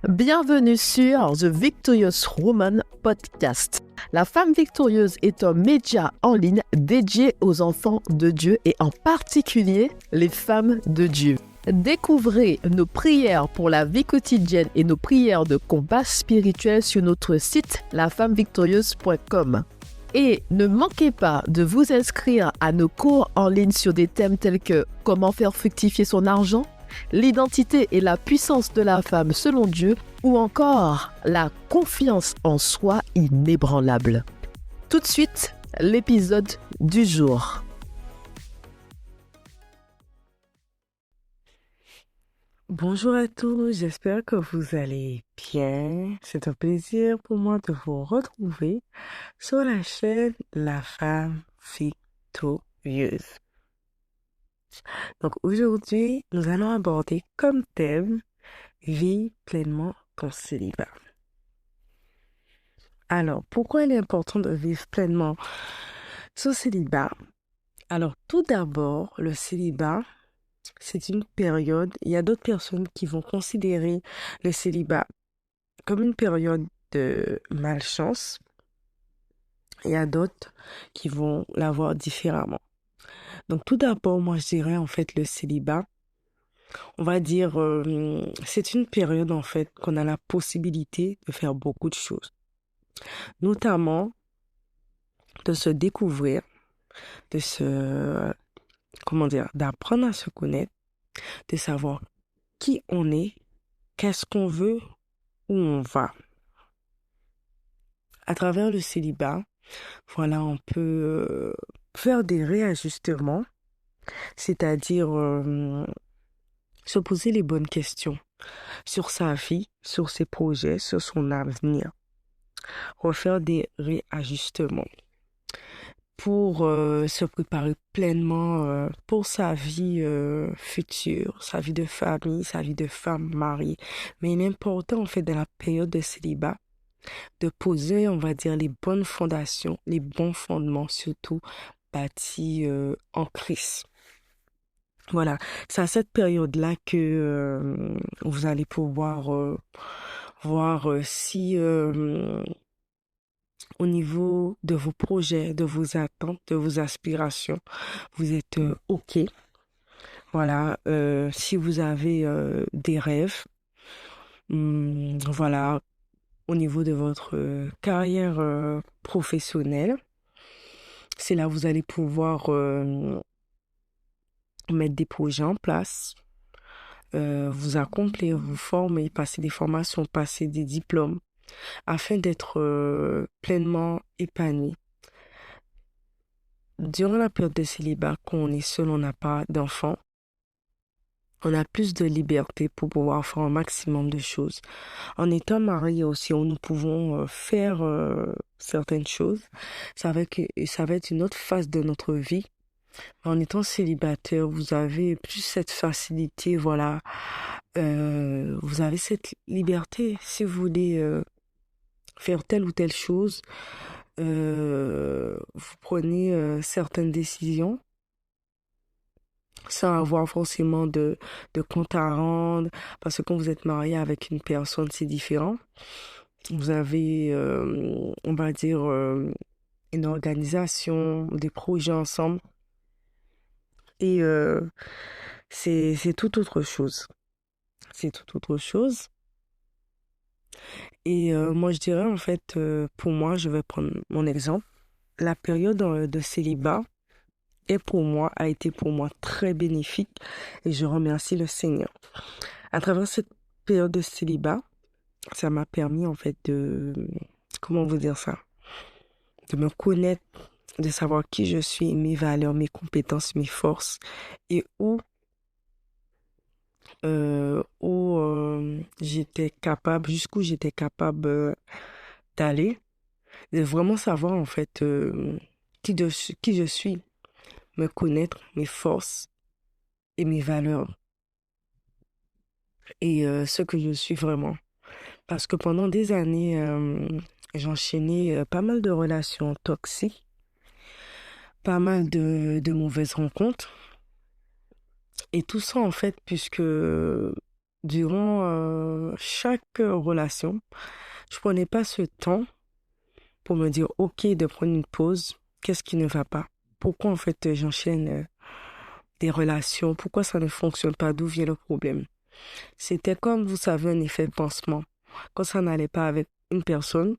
Bienvenue sur The Victorious Woman Podcast. La femme victorieuse est un média en ligne dédié aux enfants de Dieu et en particulier les femmes de Dieu. Découvrez nos prières pour la vie quotidienne et nos prières de combat spirituel sur notre site lafemmevictorieuse.com. Et ne manquez pas de vous inscrire à nos cours en ligne sur des thèmes tels que comment faire fructifier son argent, l'identité et la puissance de la femme selon Dieu ou encore la confiance en soi inébranlable. Tout de suite, l'épisode du jour. Bonjour à tous, j'espère que vous allez bien. C'est un plaisir pour moi de vous retrouver sur la chaîne La Femme Victorieuse. Donc aujourd'hui, nous allons aborder comme thème Vie pleinement ton célibat. Alors, pourquoi il est important de vivre pleinement ce célibat? Alors, tout d'abord, le célibat, c'est une période, il y a d'autres personnes qui vont considérer le célibat comme une période de malchance. Il y a d'autres qui vont la voir différemment. Donc tout d'abord, moi je dirais en fait le célibat, on va dire, c'est une période en fait qu'on a la possibilité de faire beaucoup de choses. Notamment de se découvrir, d'apprendre à se connaître, de savoir qui on est, qu'est-ce qu'on veut, où on va. À travers le célibat, voilà, on peut faire des réajustements, c'est-à-dire se poser les bonnes questions sur sa vie, sur ses projets, sur son avenir. Refaire des réajustements pour se préparer pleinement pour sa vie future, sa vie de famille, sa vie de femme mariée. Mais il est important en fait dans la période de célibat de poser, on va dire, les bonnes fondations, les bons fondements, surtout bâtis en Christ. Voilà, c'est à cette période-là que vous allez pouvoir voir si au niveau de vos projets, de vos attentes, de vos aspirations, vous êtes OK. Voilà, si vous avez des rêves, voilà, au niveau de votre carrière professionnelle. C'est là où vous allez pouvoir mettre des projets en place, vous accomplir, vous former, passer des formations, passer des diplômes, afin d'être pleinement épanoui. Durant la période de célibat, quand on est seul, on n'a pas d'enfants, on a plus de liberté pour pouvoir faire un maximum de choses. En étant marié aussi, nous pouvons faire certaines choses. Ça va être une autre phase de notre vie. En étant célibataire, vous avez plus cette facilité, voilà. Vous avez cette liberté si vous voulez faire telle ou telle chose. Vous prenez certaines décisions sans avoir forcément de compte à rendre, parce que quand vous êtes marié avec une personne, c'est différent. Vous avez, on va dire, une organisation, des projets ensemble, et c'est tout autre chose. C'est tout autre chose. Et moi, je dirais, en fait, pour moi, je vais prendre mon exemple. La période de célibat a été pour moi très bénéfique et je remercie le Seigneur. À travers cette période de célibat, ça m'a permis en fait comment vous dire ça, de me connaître, de savoir qui je suis, mes valeurs, mes compétences, mes forces et j'étais capable, jusqu'où j'étais capable d'aller, de vraiment savoir en fait qui je suis, me connaître, mes forces et mes valeurs et ce que je suis vraiment. Parce que pendant des années, j'enchaînais pas mal de relations toxiques, pas mal de mauvaises rencontres. Et tout ça, en fait, puisque durant chaque relation, je prenais pas ce temps pour me dire, OK, de prendre une pause. Qu'est-ce qui ne va pas? Pourquoi en fait j'enchaîne des relations? Pourquoi ça ne fonctionne pas? D'où vient le problème? C'était comme, vous savez, un effet pansement. Quand ça n'allait pas avec une personne,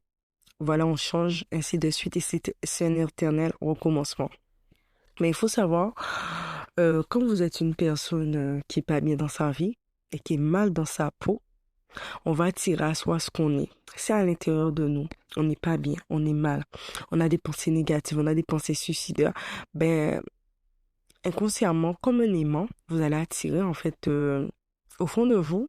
voilà, on change, ainsi de suite, et c'est un éternel recommencement. Mais il faut savoir, quand vous êtes une personne qui est pas bien dans sa vie et qui est mal dans sa peau, on va attirer à soi ce qu'on est. C'est à l'intérieur de nous. On n'est pas bien, on est mal. On a des pensées négatives, on a des pensées suicidaires. Ben, inconsciemment, comme un aimant, vous allez attirer, en fait, au fond de vous,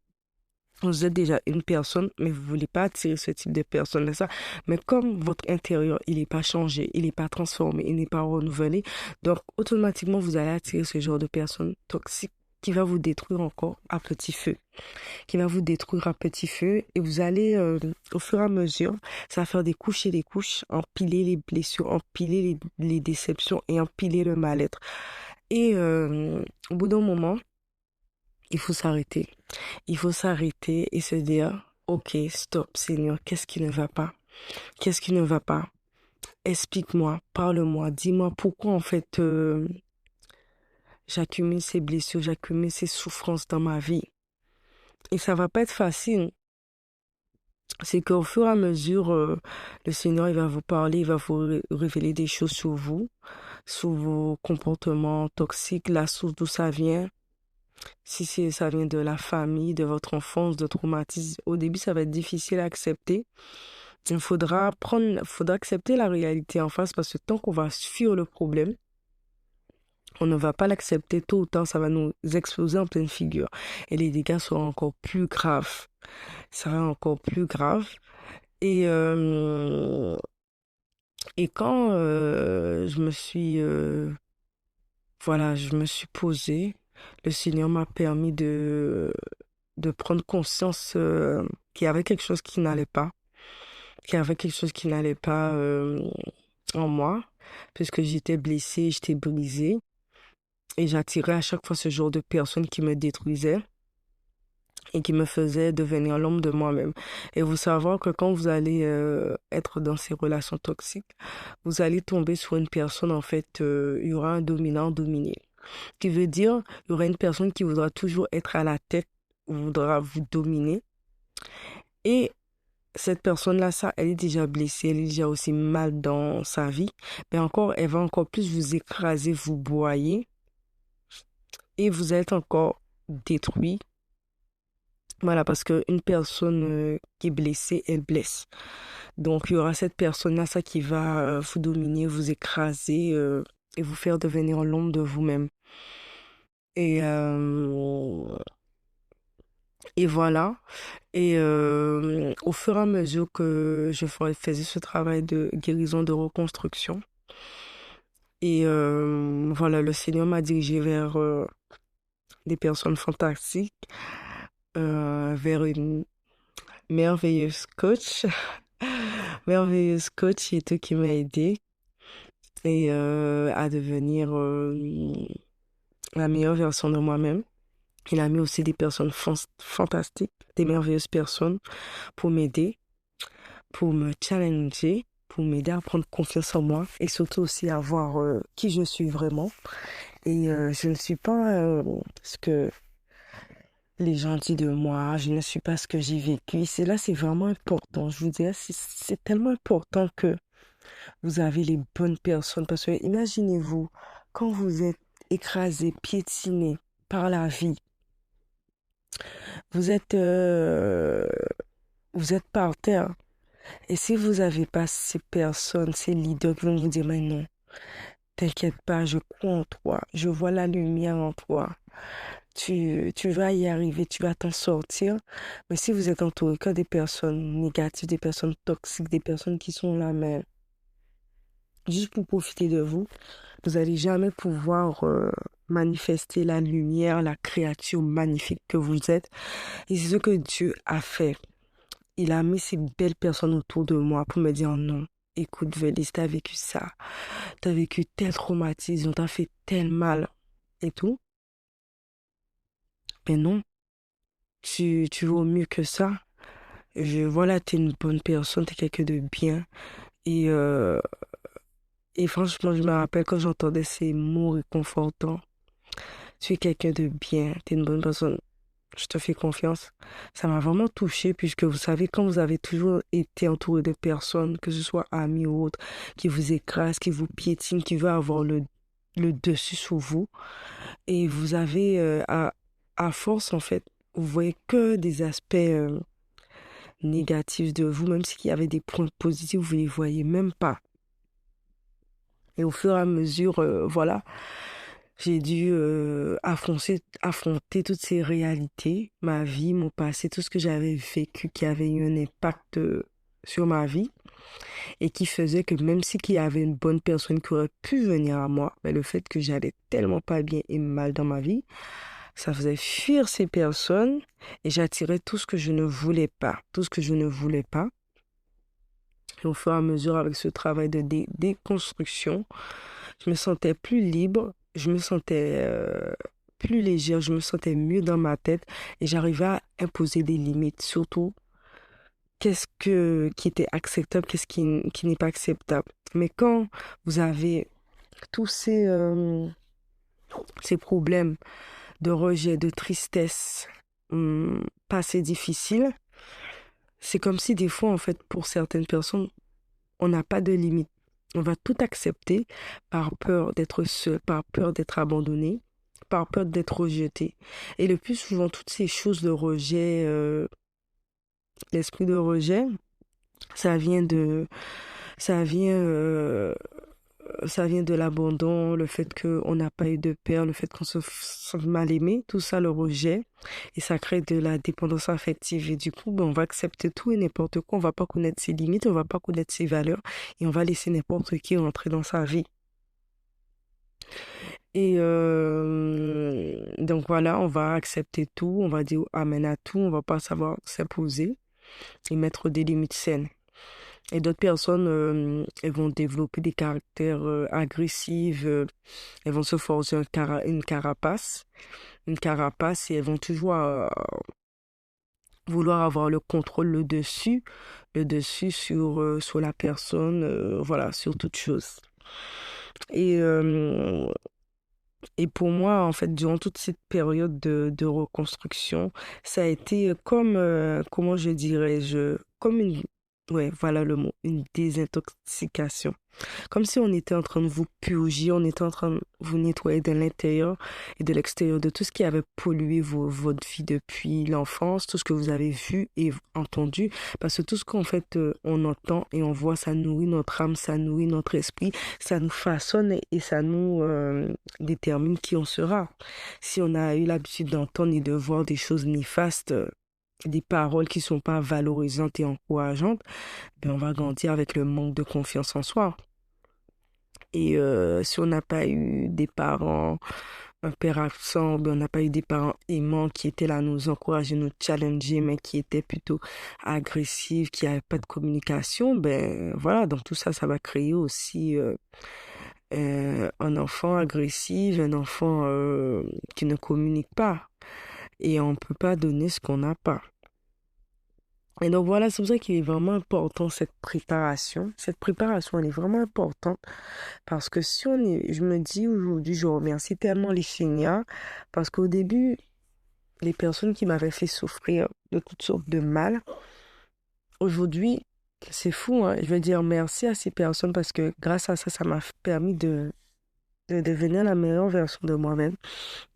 vous êtes déjà une personne, mais vous voulez pas attirer ce type de personne, c'est ça. Mais comme votre intérieur, il n'est pas changé, il n'est pas transformé, il n'est pas renouvelé, donc automatiquement, vous allez attirer ce genre de personne toxique qui va vous détruire encore à petit feu, qui va vous détruire à petit feu, et vous allez, au fur et à mesure, ça va faire des couches et des couches, empiler les blessures, empiler les déceptions et empiler le mal-être. Et au bout d'un moment, il faut s'arrêter. Il faut s'arrêter et se dire, OK, stop, Seigneur, qu'est-ce qui ne va pas? Qu'est-ce qui ne va pas? Explique-moi, parle-moi, dis-moi pourquoi en fait j'accumule ces blessures, j'accumule ces souffrances dans ma vie. Et ça va pas être facile. C'est qu'au fur et à mesure, le Seigneur, il va vous parler, il va vous révéler des choses sur vous, sur vos comportements toxiques, la source d'où ça vient. Si ça vient de la famille, de votre enfance, de traumatisme, au début, ça va être difficile à accepter. Faudra accepter la réalité en face parce que tant qu'on va fuir le problème, on ne va pas l'accepter tôt ou tard, ça va nous exploser en pleine figure. Et les dégâts seront encore plus graves. Ça sera encore plus grave. Et, euh, et quand je me suis posée, le Seigneur m'a permis de prendre conscience qu'il y avait quelque chose qui n'allait pas, qu'il y avait quelque chose qui n'allait pas en moi, puisque j'étais blessée, j'étais brisée, et j'attirais à chaque fois ce genre de personnes qui me détruisaient et qui me faisaient devenir l'homme de moi-même. Et vous savoir que quand vous allez être dans ces relations toxiques, vous allez tomber sur une personne, en fait, il y aura un dominant dominé. Ce qui veut dire, il y aura une personne qui voudra toujours être à la tête, voudra vous dominer. Et cette personne-là, ça, elle est déjà blessée, elle est déjà aussi mal dans sa vie. Mais encore, elle va encore plus vous écraser, vous broyer. Et vous êtes encore détruit. Voilà, parce qu'une personne qui est blessée, elle blesse. Donc, il y aura cette personne-là, ça, qui va vous dominer, vous écraser et vous faire devenir l'ombre de vous-même. Et, euh, et voilà. Et au fur et à mesure que je faisais ce travail de guérison, de reconstruction, et voilà, le Seigneur m'a dirigé vers des personnes fantastiques, vers une merveilleuse coach, merveilleuse coach et tout qui m'a aidé et à devenir la meilleure version de moi-même. Il a mis aussi des personnes fantastiques, des merveilleuses personnes pour m'aider, pour me challenger, pour m'aider à prendre confiance en moi et surtout aussi à voir qui je suis vraiment. Et je ne suis pas ce que les gens disent de moi, je ne suis pas ce que j'ai vécu. C'est vraiment important. Je vous dirais, c'est tellement important que vous avez les bonnes personnes parce que imaginez-vous, quand vous êtes écrasé, piétiné par la vie, vous êtes, euh, vous êtes par terre. Et si vous n'avez pas ces personnes, ces leaders qui vont vous dire, mais non, t'inquiète pas, je crois en toi, je vois la lumière en toi. Tu vas y arriver, tu vas t'en sortir. Mais si vous êtes entouré que des personnes négatives, des personnes toxiques, des personnes qui sont là, mais juste pour profiter de vous, vous n'allez jamais pouvoir manifester la lumière, la créature magnifique que vous êtes. Et c'est ce que Dieu a fait. Il a mis ces belles personnes autour de moi pour me dire non. Écoute, Vélis, t'as vécu ça. T'as vécu tel traumatisme, t'as fait tel mal et tout. Mais non, tu vaux mieux que ça. Voilà, t'es une bonne personne, t'es quelqu'un de bien. Et, euh, et franchement, je me rappelle quand j'entendais ces mots réconfortants. Tu es quelqu'un de bien, t'es une bonne personne. Je te fais confiance. Ça m'a vraiment touchée puisque vous savez, quand vous avez toujours été entouré de personnes, que ce soit amis ou autres, qui vous écrasent, qui vous piétinent, qui veulent avoir le dessus sur vous, et vous avez, à force, en fait, vous voyez que des aspects négatifs de vous, même s'il y avait des points positifs, vous les voyez même pas. Et au fur et à mesure, voilà, j'ai dû affronter toutes ces réalités, ma vie, mon passé, tout ce que j'avais vécu qui avait eu un impact sur ma vie et qui faisait que même si qu'il y avait une bonne personne qui aurait pu venir à moi, mais le fait que j'allais tellement pas bien et mal dans ma vie, ça faisait fuir ces personnes et j'attirais tout ce que je ne voulais pas, tout ce que je ne voulais pas. Et au fur et à mesure, avec ce travail de déconstruction, je me sentais plus libre, je me sentais plus légère, je me sentais mieux dans ma tête et j'arrivais à imposer des limites, surtout qui était acceptable, qui n'est pas acceptable. Mais quand vous avez tous ces problèmes de rejet, de tristesse, pas assez difficiles, c'est comme si des fois, en fait, pour certaines personnes, on n'a pas de limite. On va tout accepter par peur d'être seul, par peur d'être abandonné, par peur d'être rejeté. Et le plus souvent, toutes ces choses de rejet, l'esprit de rejet, ça vient de, ça vient, euh, ça vient de l'abandon, le fait qu'on n'a pas eu de père, le fait qu'on se sent mal aimé, tout ça, le rejet, et ça crée de la dépendance affective. Et du coup, ben, on va accepter tout et n'importe quoi, on va pas connaître ses limites, on va pas connaître ses valeurs, et on va laisser n'importe qui rentrer dans sa vie. Et donc voilà, on va accepter tout, on va dire amen à tout, on va pas savoir s'imposer et mettre des limites saines. Et d'autres personnes, elles vont développer des caractères agressifs, elles vont se forger une carapace et elles vont toujours vouloir avoir le contrôle, le dessus sur la personne, voilà, sur toute chose. Et, euh, et pour moi, en fait, durant toute cette période de reconstruction, ça a été comme, comment je dirais-je, comme ouais, voilà le mot, une désintoxication. Comme si on était en train de vous purger, on était en train de vous nettoyer de l'intérieur et de l'extérieur de tout ce qui avait pollué votre vie depuis l'enfance, tout ce que vous avez vu et entendu. Parce que tout ce qu'en fait on entend et on voit, ça nourrit notre âme, ça nourrit notre esprit, ça nous façonne et ça nous détermine qui on sera. Si on a eu l'habitude d'entendre et de voir des choses néfastes, des paroles qui sont pas valorisantes et encourageantes, ben on va grandir avec le manque de confiance en soi. Et si on n'a pas eu des parents, un père absent, ben on n'a pas eu des parents aimants qui étaient là à nous encourager, nous challenger, mais qui étaient plutôt agressifs, qui n'avaient pas de communication, ben voilà, donc tout ça, ça va créer aussi un enfant agressif, un enfant qui ne communique pas. Et on ne peut pas donner ce qu'on n'a pas. Et donc voilà, c'est pour ça qu'il est vraiment important cette préparation. Cette préparation, elle est vraiment importante parce que si on est, je me dis aujourd'hui, je remercie tellement les Seigneurs parce qu'au début, les personnes qui m'avaient fait souffrir de toutes sortes de mal, aujourd'hui, c'est fou, hein. Je veux dire merci à ces personnes parce que grâce à ça, ça m'a permis de devenir la meilleure version de moi-même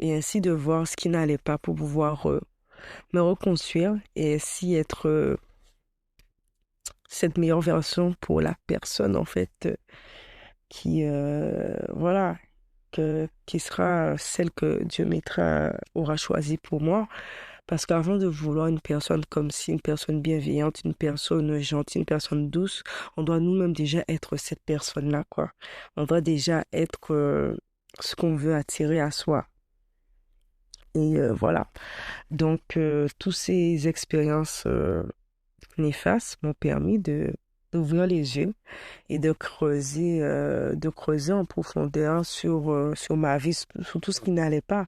et ainsi de voir ce qui n'allait pas pour pouvoir me reconstruire et ainsi être cette meilleure version pour la personne en fait qui voilà qui sera celle que Dieu aura choisie pour moi parce qu'avant de vouloir une personne comme si une personne bienveillante, une personne gentille, une personne douce, on doit nous-mêmes déjà être cette personne-là quoi. On doit déjà être ce qu'on veut attirer à soi. Et voilà. Donc, toutes ces expériences néfastes m'ont permis d'ouvrir les yeux et de creuser en profondeur sur ma vie, sur tout ce qui n'allait pas.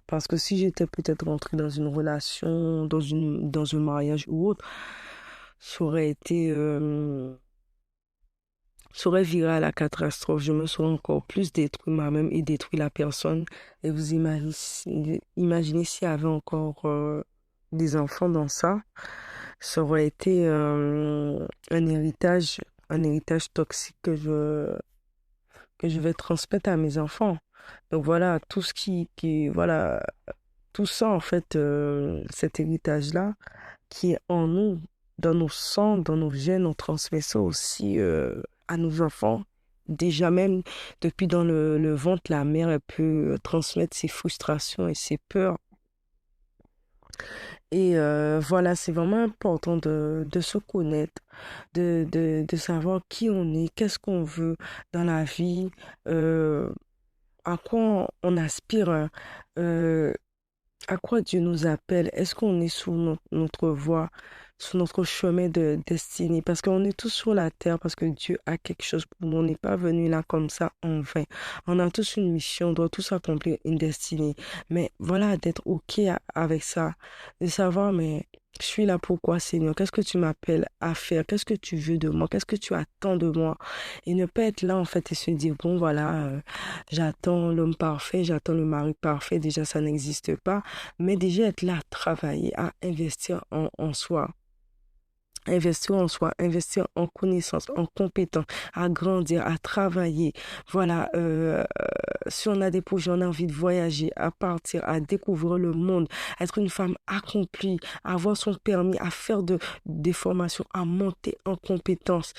Parce que si j'étais peut-être rentrée dans une relation, dans un mariage ou autre, ça aurait été, ça aurait viré à la catastrophe. Je me serais encore plus détruit moi-même et détruit la personne. Et vous imaginez s'il y avait encore des enfants dans ça, ça aurait été un héritage toxique que je vais transmettre à mes enfants. Donc voilà, tout ce voilà, tout ça en fait, cet héritage-là qui est en nous, dans nos sangs, dans nos gènes, on transmet ça aussi à nos enfants. Déjà même, depuis dans le ventre, la mère, elle peut transmettre ses frustrations et ses peurs. Et voilà, c'est vraiment important de se connaître, de savoir qui on est, qu'est-ce qu'on veut dans la vie, euh, à quoi on aspire, hein, euh, à quoi Dieu nous appelle? Est-ce qu'on est sur notre voie, sur notre chemin de destinée? Parce qu'on est tous sur la terre, parce que Dieu a quelque chose pour nous. On n'est pas venu là comme ça en vain. On a tous une mission, on doit tous accomplir une destinée. Mais voilà, d'être OK avec ça, de savoir, mais je suis là pourquoi, Seigneur? Qu'est-ce que tu m'appelles à faire? Qu'est-ce que tu veux de moi? Qu'est-ce que tu attends de moi? Et ne pas être là, en fait, et se dire, bon, voilà, j'attends l'homme parfait, j'attends le mari parfait. Déjà, ça n'existe pas. Mais déjà être là à travailler, à investir en soi. Investir en soi, investir en connaissances, en compétences, à grandir, à travailler. Voilà, si on a des projets, on a envie de voyager, à partir, à découvrir le monde, être une femme accomplie, avoir son permis, à faire des formations, à monter en compétences,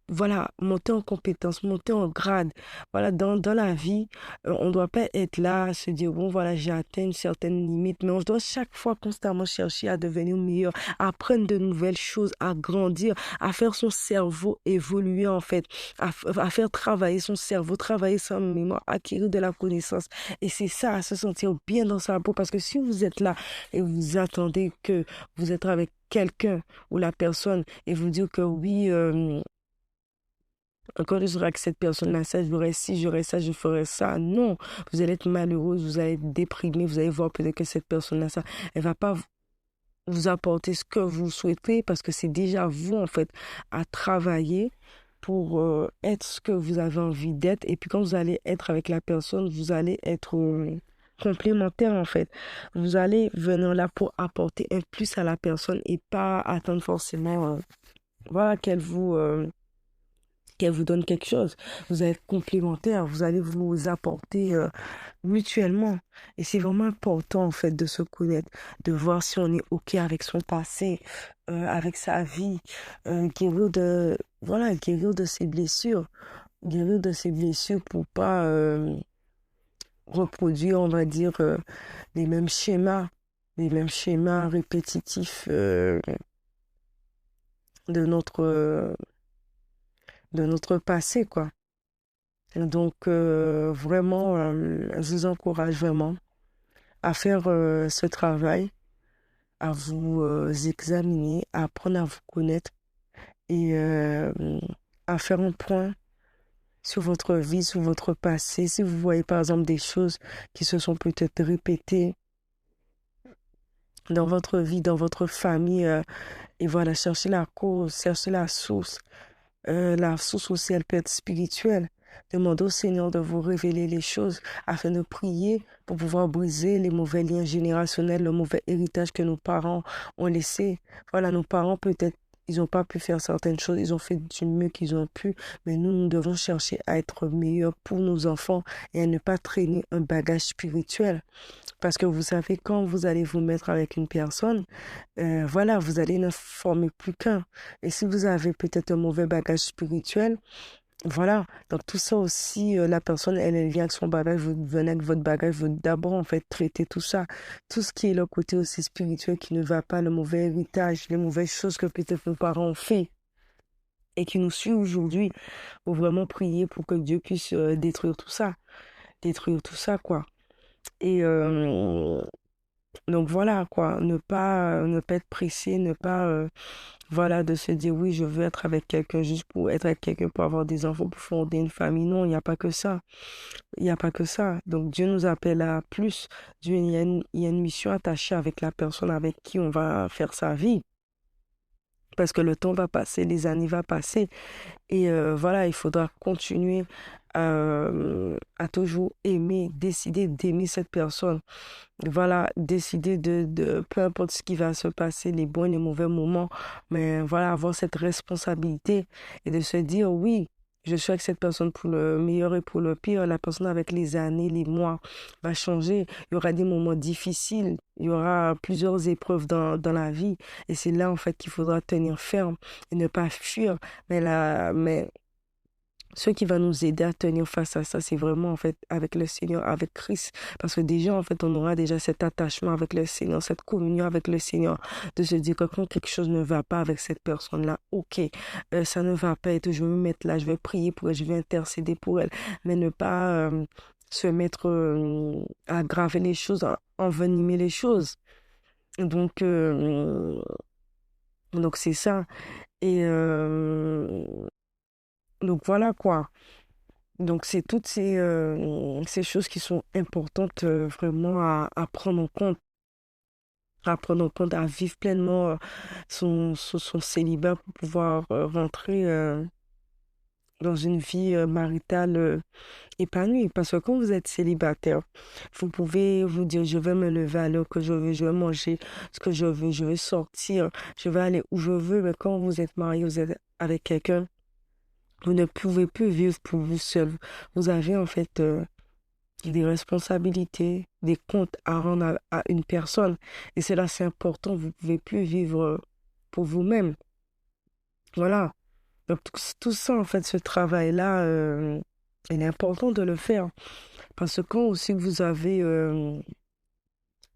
voilà, monter en compétences, monter en grade. Voilà, dans la vie, on ne doit pas être là à se dire, bon, voilà, j'ai atteint une certaine limite, mais on doit chaque fois constamment chercher à devenir meilleur, à apprendre de nouvelles choses, à grandir, à faire son cerveau évoluer en fait, à faire travailler son cerveau, travailler sa mémoire, acquérir de la connaissance. Et c'est ça, à se sentir bien dans sa peau, parce que si vous êtes là et vous attendez que vous êtes avec quelqu'un ou la personne et vous dire que oui, quand je serai avec cette personne-là, ça, j'aurai ci, j'aurai ça, je ferai ça. Non, vous allez être malheureuse, vous allez être déprimée, vous allez voir peut-être que cette personne-là, ça, elle va pas vous apporter ce que vous souhaitez parce que c'est déjà vous, en fait, à travailler pour être ce que vous avez envie d'être. Et puis quand vous allez être avec la personne, vous allez être complémentaire, en fait. Vous allez venir là pour apporter un plus à la personne et pas attendre forcément, voilà, qu'elle vous donne quelque chose. Vous allez être complémentaire, vous allez vous apporter mutuellement. Et c'est vraiment important, en fait, de se connaître, de voir si on est OK avec son passé, avec sa vie, voilà, guérir de ses blessures pour pas reproduire, on va dire, les mêmes schémas, répétitifs de de notre passé, quoi. Donc, vraiment, je vous encourage vraiment à faire ce travail, à vous examiner, à apprendre à vous connaître et à faire un point sur votre vie, sur votre passé. Si vous voyez par exemple des choses qui se sont peut-être répétées dans votre vie, dans votre famille, et voilà, cherchez la cause, cherchez la source. La source aussi, elle peut être spirituelle. Demandez au Seigneur de vous révéler les choses afin de prier pour pouvoir briser les mauvais liens générationnels, le mauvais héritage que nos parents ont laissé. Voilà, nos parents peut-être, ils n'ont pas pu faire certaines choses, ils ont fait du mieux qu'ils ont pu, mais nous devons chercher à être meilleurs pour nos enfants et à ne pas traîner un bagage spirituel. Parce que vous savez, quand vous allez vous mettre avec une personne, voilà, vous allez ne former plus qu'un. Et si vous avez peut-être un mauvais bagage spirituel, voilà, donc tout ça aussi, la personne, elle vient avec son bagage, vous venez avec votre bagage, vous d'abord en fait traiter tout ça, tout ce qui est le côté aussi spirituel qui ne va pas, le mauvais héritage, les mauvaises choses que peut-être nos parents ont fait et qui nous suivent aujourd'hui, faut vraiment prier pour que Dieu puisse détruire tout ça, quoi. Et Donc voilà quoi, ne pas être pressé, ne pas voilà de se dire oui, je veux être avec quelqu'un juste pour être avec quelqu'un pour avoir des enfants, pour fonder une famille. Non, il n'y a pas que ça. Il n'y a pas que ça. Donc Dieu nous appelle à plus. Dieu, il y a une mission attachée avec la personne avec qui on va faire sa vie. Parce que le temps va passer, les années vont passer. Et voilà, il faudra continuer à toujours aimer, décider d'aimer cette personne. Voilà, décider peu importe ce qui va se passer, les bons et les mauvais moments, mais voilà, avoir cette responsabilité et de se dire, oui, je suis avec cette personne pour le meilleur et pour le pire. La personne avec les années, les mois va changer. Il y aura des moments difficiles, il y aura plusieurs épreuves dans la vie. Et c'est là, en fait, qu'il faudra tenir ferme et ne pas fuir. Mais ce qui va nous aider à tenir face à ça, c'est vraiment en fait avec le Seigneur, avec Christ. Parce que déjà, en fait, on aura déjà cet attachement avec le Seigneur, cette communion avec le Seigneur, de se dire que quand quelque chose ne va pas avec cette personne-là, ok, ça ne va pas et je vais me mettre là, je vais prier pour elle, je vais intercéder pour elle, mais ne pas se mettre à aggraver les choses, à envenimer les choses. Donc, euh, donc c'est ça. Et donc voilà quoi. Donc, c'est toutes ces choses qui sont importantes vraiment à prendre en compte, à vivre pleinement son célibat pour pouvoir rentrer dans une vie maritale épanouie. Parce que quand vous êtes célibataire, vous pouvez vous dire, je vais me lever à l'heure que je veux, je vais manger ce que je veux, je vais sortir, je vais aller où je veux. Mais quand vous êtes marié, vous êtes avec quelqu'un, vous ne pouvez plus vivre pour vous seul. Vous avez en fait des responsabilités, des comptes à rendre à une personne. Et c'est là, c'est important. Vous ne pouvez plus vivre pour vous-même. Voilà. Donc, tout ça, en fait, ce travail-là, il est important de le faire. Parce que quand aussi vous avez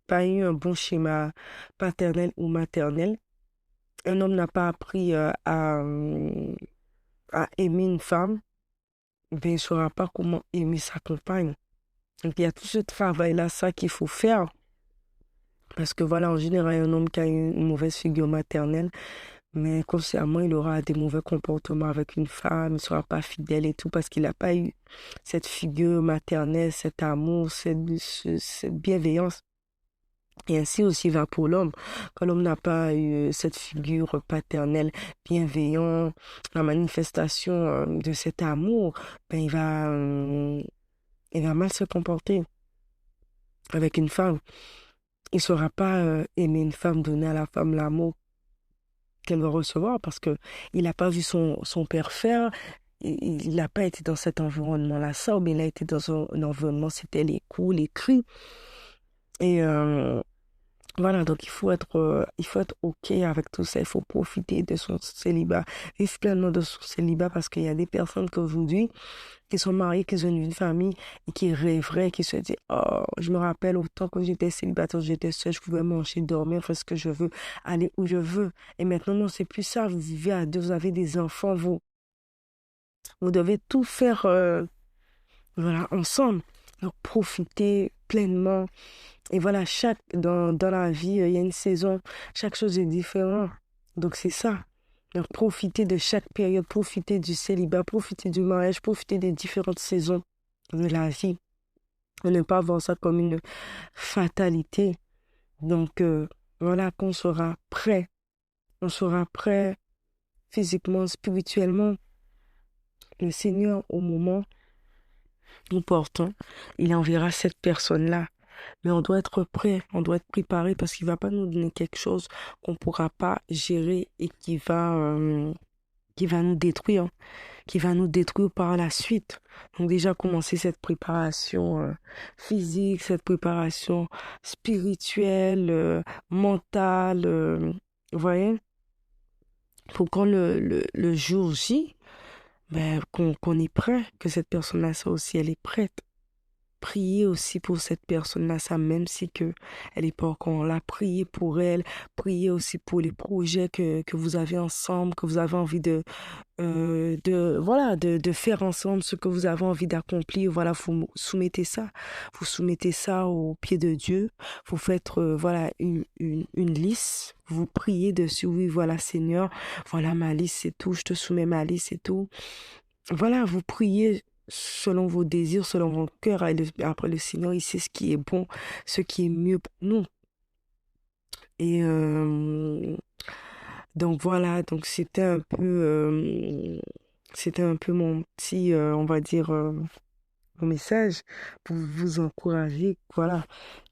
pas eu un bon schéma paternel ou maternel, un homme n'a pas appris à aimer une femme, ben, il ne saura pas comment aimer sa compagne. Donc, il y a tout ce travail-là, ça qu'il faut faire. Parce que voilà, en général, un homme qui a une mauvaise figure maternelle, mais consciemment, il aura des mauvais comportements avec une femme, il ne sera pas fidèle et tout, parce qu'il n'a pas eu cette figure maternelle, cet amour, cette bienveillance. Et ainsi aussi va pour l'homme. Quand l'homme n'a pas eu cette figure paternelle bienveillante, la manifestation de cet amour, ben il va mal se comporter avec une femme. Il ne saura pas aimer une femme, donner à la femme l'amour qu'elle va recevoir parce que il n'a pas vu son père faire. Il n'a pas été dans cet environnement-là, ça, mais il a été dans un environnement, c'était les coups, les cris. Et voilà, donc il faut être OK avec tout ça. Il faut profiter de son célibat, vivre pleinement de son célibat parce qu'il y a des personnes qu'aujourd'hui, qui sont mariées, qui ont une famille et qui rêveraient, qui se disent, oh, je me rappelle autant quand j'étais célibataire, j'étais seule, je pouvais manger, dormir, faire ce que je veux, aller où je veux. Et maintenant, non, c'est plus ça. Vous vivez à deux, vous avez des enfants, vous devez tout faire, voilà, ensemble. Donc, profitez pleinement. Et voilà, dans la vie, il y a une saison, chaque chose est différente. Donc, c'est ça. Donc, profitez de chaque période, profitez du célibat, profitez du mariage, profitez des différentes saisons de la vie. Ne pas voir ça comme une fatalité. Donc, voilà qu'on sera prêt physiquement, spirituellement. Le Seigneur, au moment opportun, il enverra cette personne-là. Mais on doit être prêt, on doit être préparé parce qu'il ne va pas nous donner quelque chose qu'on ne pourra pas gérer et qui va nous détruire, qui va nous détruire par la suite. Donc déjà commencer cette préparation physique, cette préparation spirituelle, mentale, vous voyez, pour quand le jour J, ben, qu'on est prêt, que cette personne-là, ça aussi, elle est prête. Priez aussi pour cette personne-là, ça, même si que elle est pas encore là. Priez pour elle. Priez aussi pour les projets que vous avez ensemble, que vous avez envie voilà, de faire ensemble ce que vous avez envie d'accomplir. Voilà, vous soumettez ça. Vous soumettez ça au pied de Dieu. Vous faites, voilà, une liste. Vous priez dessus. Oui, voilà, Seigneur. Voilà ma liste, c'est tout. Je te soumets ma liste, c'est tout. Voilà, vous priez selon vos désirs, selon vos cœurs. Et après, le Seigneur, il sait ce qui est bon, ce qui est mieux pour nous. Et donc voilà, donc c'était un peu mon petit, on va dire, mon message pour vous encourager, voilà.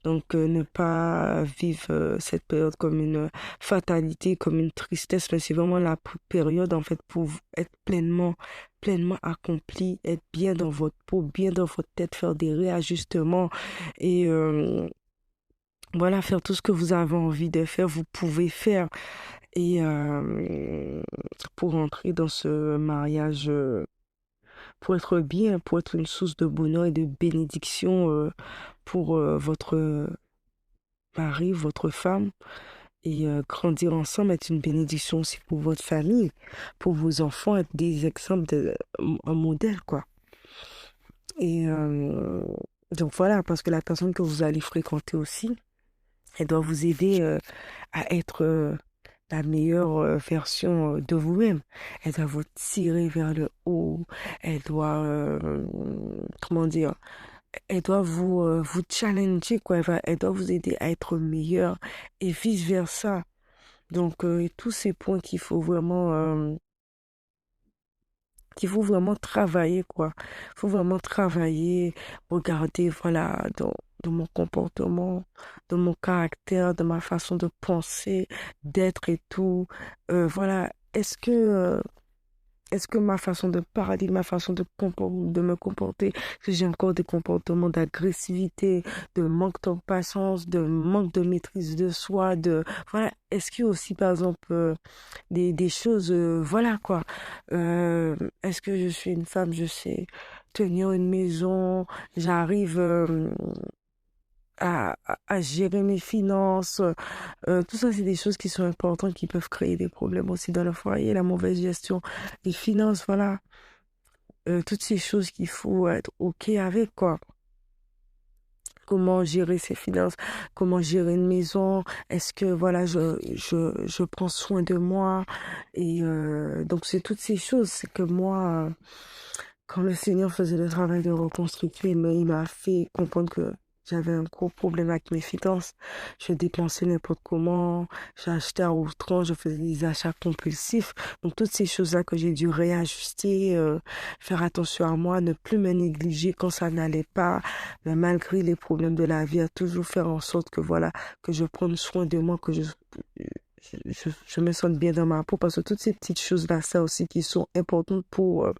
Donc ne pas vivre cette période comme une fatalité, comme une tristesse, mais c'est vraiment la période en fait pour être pleinement accompli, être bien dans votre peau, bien dans votre tête, faire des réajustements et voilà, faire tout ce que vous avez envie de faire, vous pouvez faire. Et pour entrer dans ce mariage, pour être bien, pour être une source de bonheur et de bénédiction pour votre mari, votre femme, et grandir ensemble, être une bénédiction aussi pour votre famille, pour vos enfants, être des exemples un modèle, quoi. Et donc voilà, parce que la personne que vous allez fréquenter aussi, elle doit vous aider à être la meilleure version de vous-même. Elle doit vous tirer vers le haut. Elle doit, comment dire, elle doit vous challenger, quoi. Elle doit vous aider à être meilleur et vice-versa. Donc, tous ces points qu'il faut vraiment travailler, quoi. Il faut vraiment travailler, regarder, voilà, dans mon comportement, dans mon caractère, dans ma façon de penser, d'être et tout. Voilà, est-ce que ma façon de parler, ma façon de me comporter, que j'ai encore des comportements d'agressivité, de manque de patience, de manque de maîtrise de soi, voilà, est-ce qu'il y a aussi, par exemple, des choses, voilà, quoi. Est-ce que je suis une femme, je sais tenir une maison, j'arrive, à gérer mes finances. Tout ça, c'est des choses qui sont importantes, qui peuvent créer des problèmes aussi dans le foyer, la mauvaise gestion des finances, voilà. Toutes ces choses qu'il faut être OK avec, quoi. Comment gérer ses finances, comment gérer une maison, est-ce que, voilà, je prends soin de moi. Et donc, c'est toutes ces choses, c'est que moi, quand le Seigneur faisait le travail de reconstruction, il m'a fait comprendre que j'avais un gros problème avec mes finances. Je dépensais n'importe comment, j'achetais à outrance, je faisais des achats compulsifs. Donc toutes ces choses-là que j'ai dû réajuster, faire attention à moi, ne plus me négliger quand ça n'allait pas, mais malgré les problèmes de la vie, à toujours faire en sorte que voilà, que je prenne soin de moi, que je me sente bien dans ma peau, parce que toutes ces petites choses-là, ça aussi qui sont importantes pour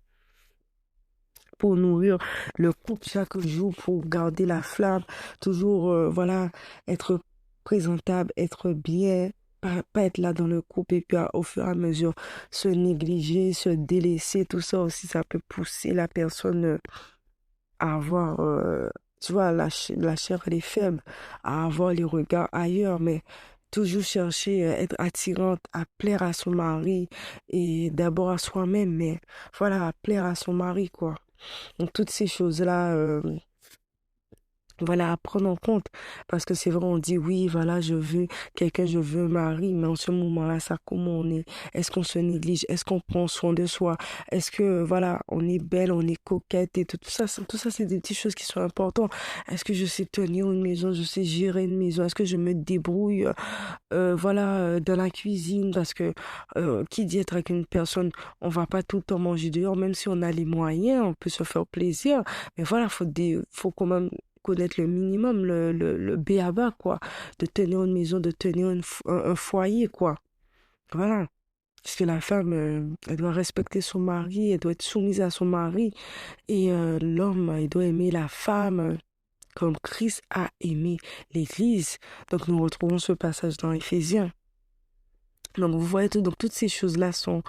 nourrir le couple chaque jour, pour garder la flamme, toujours, voilà, être présentable, être bien, pas être là dans le couple et puis au fur et à mesure se négliger, se délaisser, tout ça aussi, ça peut pousser la personne à avoir, tu vois, la chair, elle est faible, à avoir les regards ailleurs, mais toujours chercher à être attirante, à plaire à son mari et d'abord à soi-même, mais voilà, à plaire à son mari, quoi. Donc, toutes ces choses-là, voilà, à prendre en compte. Parce que c'est vrai, on dit oui, voilà, je veux quelqu'un, je veux un mari, mais en ce moment-là, ça, comment on est? Est-ce qu'on se néglige? Est-ce qu'on prend soin de soi? Est-ce que, voilà, on est belle, on est coquette et tout ça, tout ça, c'est des petites choses qui sont importantes. Est-ce que je sais tenir une maison? Je sais gérer une maison? Est-ce que je me débrouille, voilà, dans la cuisine? Parce que, qui dit être avec une personne, on va pas tout le temps manger dehors, même si on a les moyens, on peut se faire plaisir. Mais voilà, faut quand même connaître le minimum, le b.a.-ba, quoi. De tenir une maison, de tenir un foyer, quoi. Voilà. Parce que la femme, elle doit respecter son mari, elle doit être soumise à son mari. Et l'homme, il doit aimer la femme comme Christ a aimé l'Église. Donc nous retrouvons ce passage dans Éphésiens. Donc, vous voyez, donc toutes ces choses-là sont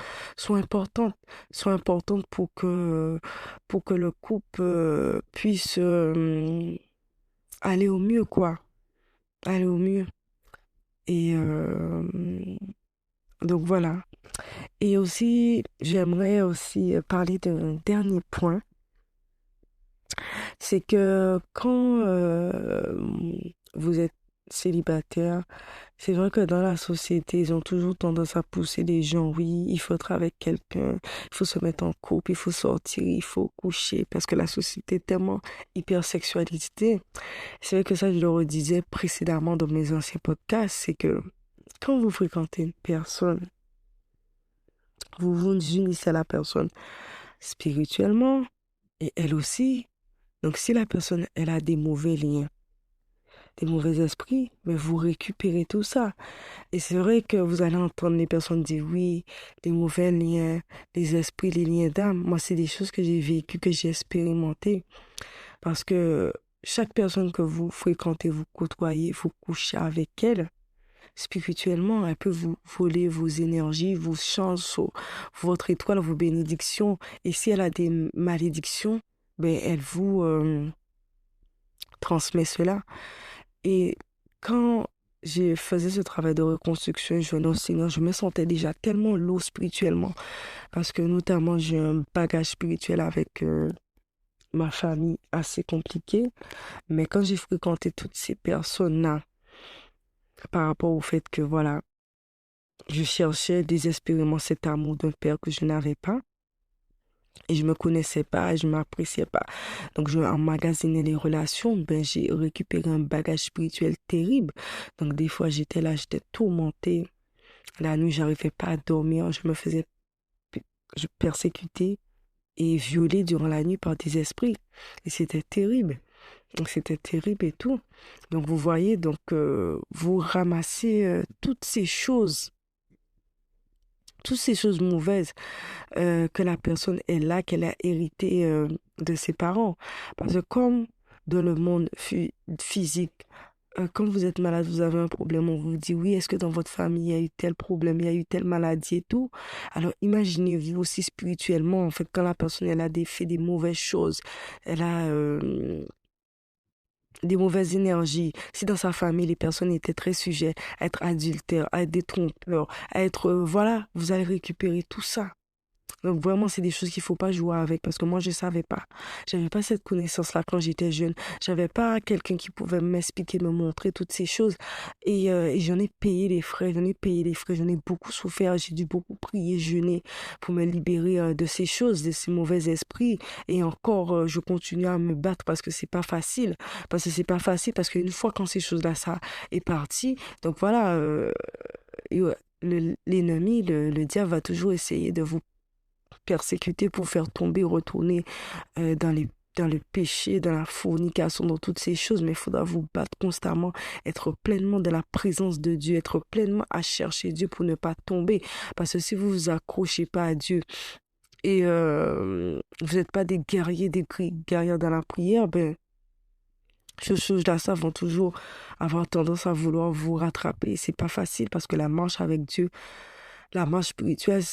importantes, sont importantes pour que le couple puisse aller au mieux, quoi. Aller au mieux. Et donc, voilà. Et aussi, j'aimerais aussi parler d'un dernier point. C'est que quand vous êtes célibataire, c'est vrai que dans la société, ils ont toujours tendance à pousser les gens, oui, il faut être avec quelqu'un, il faut se mettre en couple, il faut sortir, il faut coucher, parce que la société est tellement hypersexualité. C'est vrai que ça, je le redisais précédemment dans mes anciens podcasts, c'est que quand vous fréquentez une personne, vous vous unissez à la personne spirituellement et elle aussi. Donc, si la personne, elle a des mauvais liens, des mauvais esprits, mais vous récupérez tout ça. Et c'est vrai que vous allez entendre les personnes dire oui, les mauvais liens, les esprits, les liens d'âme. Moi, c'est des choses que j'ai vécues, que j'ai expérimentées. Parce que chaque personne que vous fréquentez, vous côtoyez, vous couchez avec elle, spirituellement, elle peut vous voler vos énergies, vos chances, votre étoile, vos bénédictions. Et si elle a des malédictions, ben, elle vous transmet cela. Et quand je faisais ce travail de reconstruction, je venais au Seigneur, je me sentais déjà tellement lourd spirituellement. Parce que notamment, j'ai un bagage spirituel avec ma famille assez compliqué. Mais quand j'ai fréquenté toutes ces personnes-là, par rapport au fait que, voilà, je cherchais désespérément cet amour d'un père que je n'avais pas. Et je me connaissais pas, je m'appréciais pas. Donc, je emmagasinais les relations, ben, j'ai récupéré un bagage spirituel terrible. Donc, des fois, j'étais là, j'étais tourmentée. La nuit, j'arrivais pas à dormir, je persécutais et violée durant la nuit par des esprits. Et c'était terrible. Donc, c'était terrible et tout. Donc, vous voyez, donc, vous ramassez toutes ces choses mauvaises que la personne est là, qu'elle a hérité de ses parents. Parce que comme dans le monde physique, quand vous êtes malade, vous avez un problème, on vous dit oui, est-ce que dans votre famille, il y a eu tel problème, il y a eu telle maladie et tout. Alors imaginez-vous aussi spirituellement, en fait, quand la personne, elle a fait des mauvaises choses, elle a des mauvaises énergies. Si dans sa famille, les personnes étaient très sujettes à être adultères, à être des trompeurs, à être, voilà, vous allez récupérer tout ça. Donc vraiment, c'est des choses qu'il faut pas jouer avec parce que moi, je savais pas. J'avais pas cette connaissance-là quand j'étais jeune. J'avais pas quelqu'un qui pouvait m'expliquer, me montrer toutes ces choses. Et j'en ai payé les frais, j'en ai beaucoup souffert. J'ai dû beaucoup prier, jeûner pour me libérer de ces choses, de ces mauvais esprits. Et encore, je continue à me battre parce que c'est pas facile. Parce que c'est pas facile parce qu'une fois quand ces choses-là, ça est parti, donc voilà, l'ennemi, le diable va toujours essayer de vous persécuter pour faire tomber, retourner dans le péché, dans la fornication, dans toutes ces choses, mais il faudra vous battre constamment, être pleinement dans la présence de Dieu, être pleinement à chercher Dieu pour ne pas tomber. Parce que si vous vous accrochez pas à Dieu et vous n'êtes pas des guerriers, des guerrières dans la prière, ben, ces choses-là, ça vont toujours avoir tendance à vouloir vous rattraper. C'est pas facile parce que la marche avec Dieu, la marche spirituelle,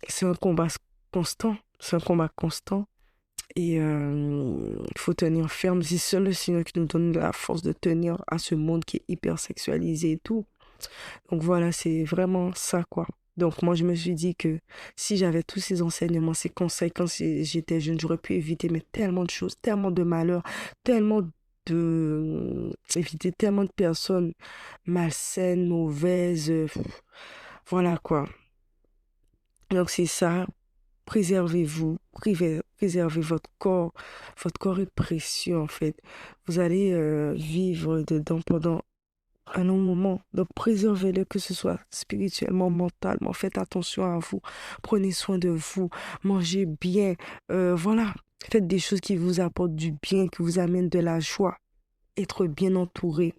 c'est un combat constant. C'est un combat constant. Et il faut tenir ferme. C'est seul le Seigneur qui nous donne la force de tenir à ce monde qui est hyper sexualisé et tout. Donc voilà, c'est vraiment ça, quoi. Donc moi, je me suis dit que si j'avais tous ces enseignements, ces conseils quand j'étais jeune, j'aurais pu éviter mais tellement de choses, tellement de malheurs, tellement éviter tellement de personnes malsaines, mauvaises. Voilà, quoi. Donc c'est ça. Préservez-vous, préservez votre corps. Votre corps est précieux en fait. Vous allez vivre dedans pendant un long moment. Donc préservez-le, que ce soit spirituellement, mentalement. Faites attention à vous. Prenez soin de vous. Mangez bien. Voilà. Faites des choses qui vous apportent du bien, qui vous amènent de la joie. Être bien entouré.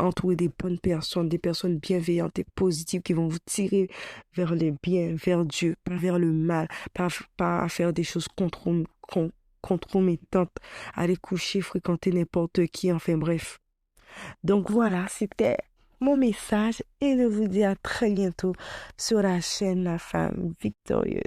Entouré des bonnes personnes, des personnes bienveillantes et positives qui vont vous tirer vers le bien, vers Dieu, pas vers le mal, pas à faire des choses compromettantes, aller coucher, fréquenter n'importe qui, enfin bref. Donc voilà, c'était mon message et je vous dis à très bientôt sur la chaîne La Femme Victorieuse.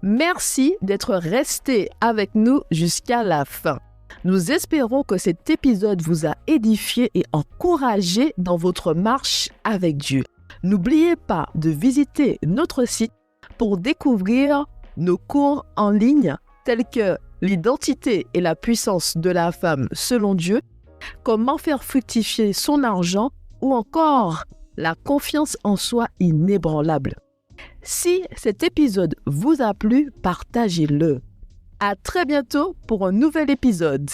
Merci d'être resté avec nous jusqu'à la fin. Nous espérons que cet épisode vous a édifié et encouragé dans votre marche avec Dieu. N'oubliez pas de visiter notre site pour découvrir nos cours en ligne tels que l'identité et la puissance de la femme selon Dieu, comment faire fructifier son argent ou encore la confiance en soi inébranlable. Si cet épisode vous a plu, partagez-le. À très bientôt pour un nouvel épisode.